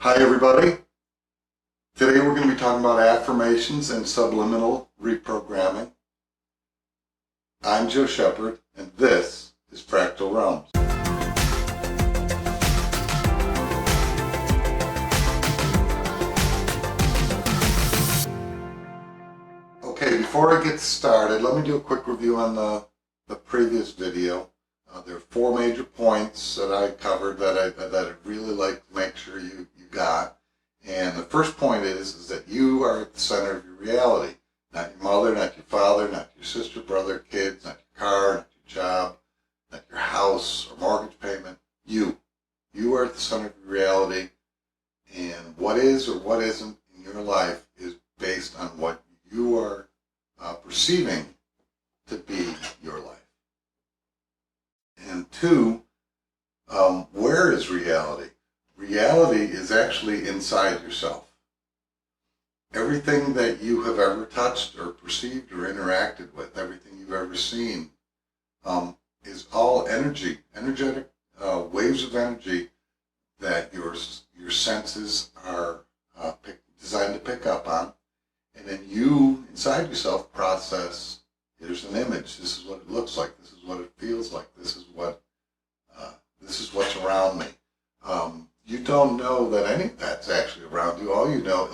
Hi everybody. Today we're going to be talking about affirmations and subliminal reprogramming. I'm Joe Shepard and this is Fractal Realms. Okay, before I get started, let me do a quick review on the previous video. There are 4 major points that I covered that I'd really like to make sure you got. And the first point is that you are at the center of your reality. Not your mother, not your father, not your sister, brother, kids, not your car, not your job, not your house or mortgage payment. You. You are at the center of your reality. And what is or what isn't in your life is based on what you are perceiving to be your life. And 2, where is reality? Reality is actually inside yourself. Everything that you have ever touched or perceived or interacted with, everything you've ever seen, is all energy, energetic waves of energy that your senses are designed to pick up on. And then you, inside yourself, process, here's an image, this is what it looks like, this is what it feels like, this is what's around me. You don't know that any of that's actually around you. All you know,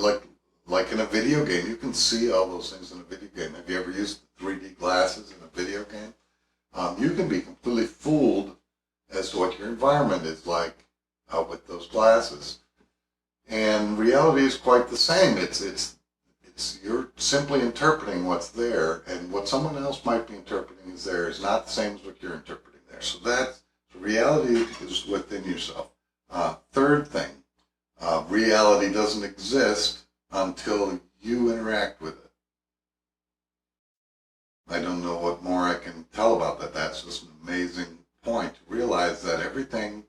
like in a video game, you can see all those things in a video game. Have you ever used 3D glasses in a video game? You can be completely fooled as to what your environment is like with those glasses. And reality is quite the same. It's you're simply interpreting what's there, and what someone else might be interpreting is there is not the same as what you're interpreting there. So reality is within yourself. Third thing, reality doesn't exist until you interact with it. I don't know what more I can tell about that. That's just an amazing point to realize that everything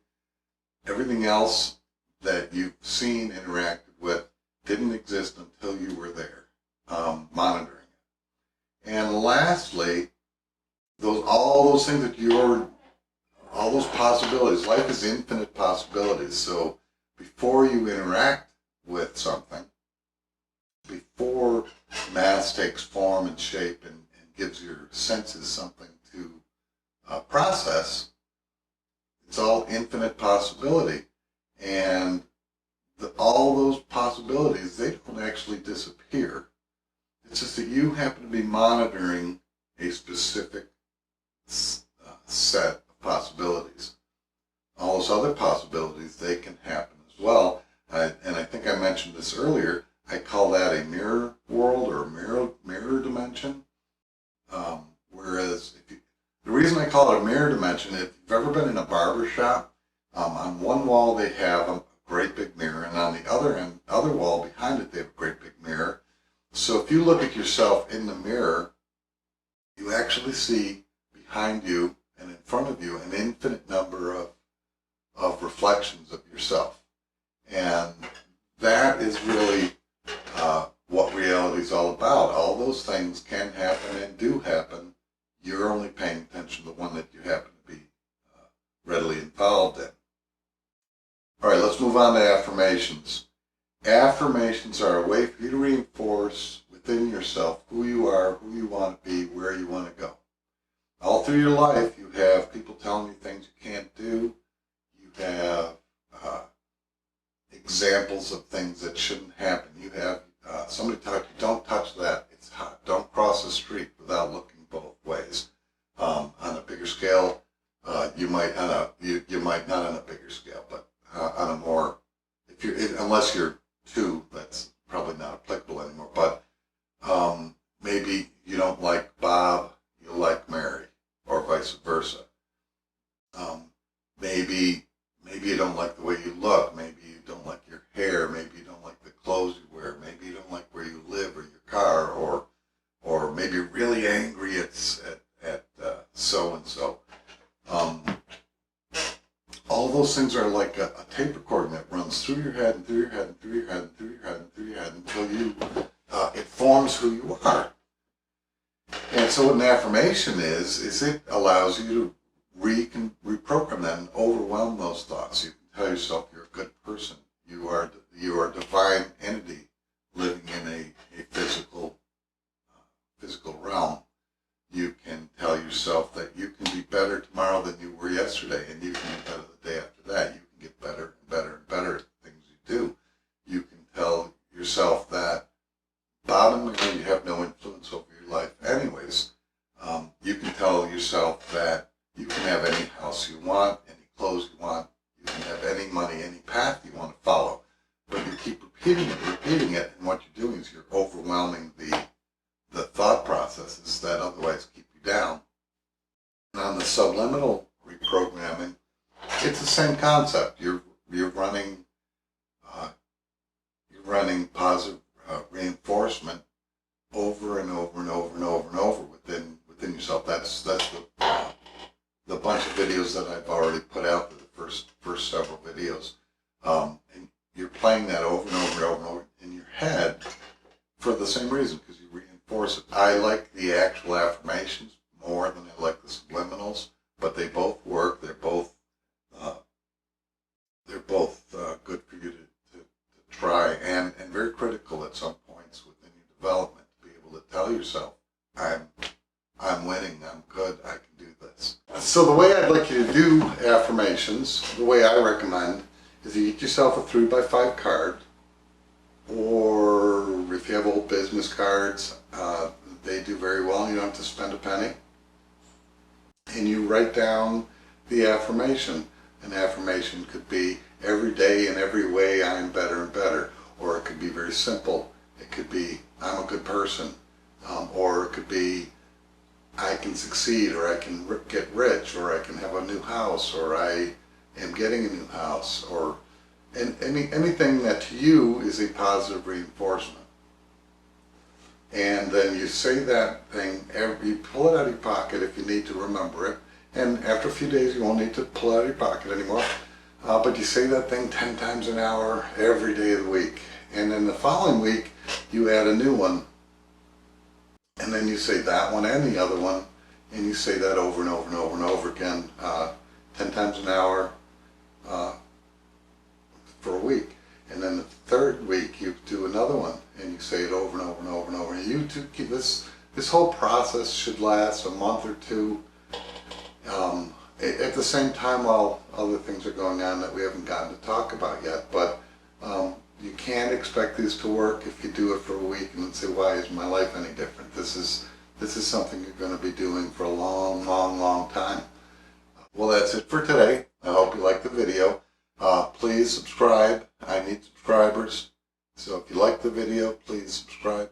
else that you've seen, interacted with, didn't exist until you were there, monitoring it. And lastly, all those things that all those possibilities. Life is infinite possibilities. So before you interact with something, before mass takes form and shape and gives your senses something to process, it's all infinite possibility. And all those possibilities, they don't actually disappear. It's just that you happen to be monitoring a specific set of possibilities. All those other possibilities, they can happen as well. And I think I mentioned this earlier. I call that a mirror world or a mirror dimension. Whereas the reason I call it a mirror dimension, if you've ever been in a barber shop, on one wall they have a great big mirror, and on the other wall behind it they have a great big mirror. So if you look at yourself in the mirror, you actually see behind you and in front of you an infinite number of reflections of yourself. And that is really what reality is all about. All those things can happen and do happen. You're only paying attention to the one that you happen to be readily involved in. All right, let's move on to affirmations. Affirmations are a way for you to reinforce within yourself who you are, who you want to be, where you want to go. All through your life, you have people telling you things you can't do. You have examples of things that shouldn't happen. You have somebody tell you, don't touch that, it's hot. Don't cross the street without looking both ways. On a bigger scale, you might not on a bigger scale, but on a more, unless you're 2, that's probably not applicable anymore. But maybe you don't like Bob, you like Mary, or vice versa. Maybe you don't like the way you look. Maybe you don't like your hair. Maybe you don't like the clothes you wear. Maybe you don't like where you live or your car, or maybe you're really angry at so and so. All those things are like a tape recording that runs through your head and through your head and through your head and through your head and through your head until it forms who you are. And so what an affirmation is it allows you to reprogram that and overwhelm those thoughts. You can tell yourself you're a good person. You are yourself that bottom line, you have no influence over your life anyways. You can tell yourself that you can have any house you want, any clothes you want, you can have any money, any path you want to follow. But you keep repeating it, and what you're doing is you're overwhelming the thought processes that otherwise keep you down. And on the subliminal reprogramming, it's the same concept. You're running positive reinforcement over and over and over and over and over within yourself. That's the bunch of videos that I've already put out, the first several videos, and you're playing that over and over and over and over in your head for the same reason, because you reinforce it. I like the actual affirmations more than I like the subliminals, but they both work. They're both good for you to try, and very critical at some points within your development to be able to tell yourself, I'm winning, I'm good, I can do this. So the way I'd like you to do affirmations, the way I recommend, is you get yourself a 3x5 card, or if you have old business cards, they do very well, you don't have to spend a penny. And you write down the affirmation. An affirmation could be, every day in every way I am better and better. Or it could be very simple. It could be, I'm a good person. Or it could be, I can succeed, or I can get rich, or I can have a new house, or I am getting a new house, or anything that to you is a positive reinforcement. And then you say that thing, you pull it out of your pocket if you need to remember it. And after a few days you won't need to pull it out of your pocket anymore. But you say that thing 10 times an hour every day of the week. And then the following week you add a new one. And then you say that one and the other one. And you say that over and over and over and over again, 10 times an hour for a week. And then the third week you do another one and you say it over and over and over and over. And you two keep this whole process should last a month or two. At the same time, while other things are going on that we haven't gotten to talk about yet, but you can't expect these to work if you do it for a week and then say, why is my life any different? This is something you're going to be doing for a long, long, long time. Well, that's it for today. I hope you liked the video. Please subscribe. I need subscribers. So if you like the video, please subscribe.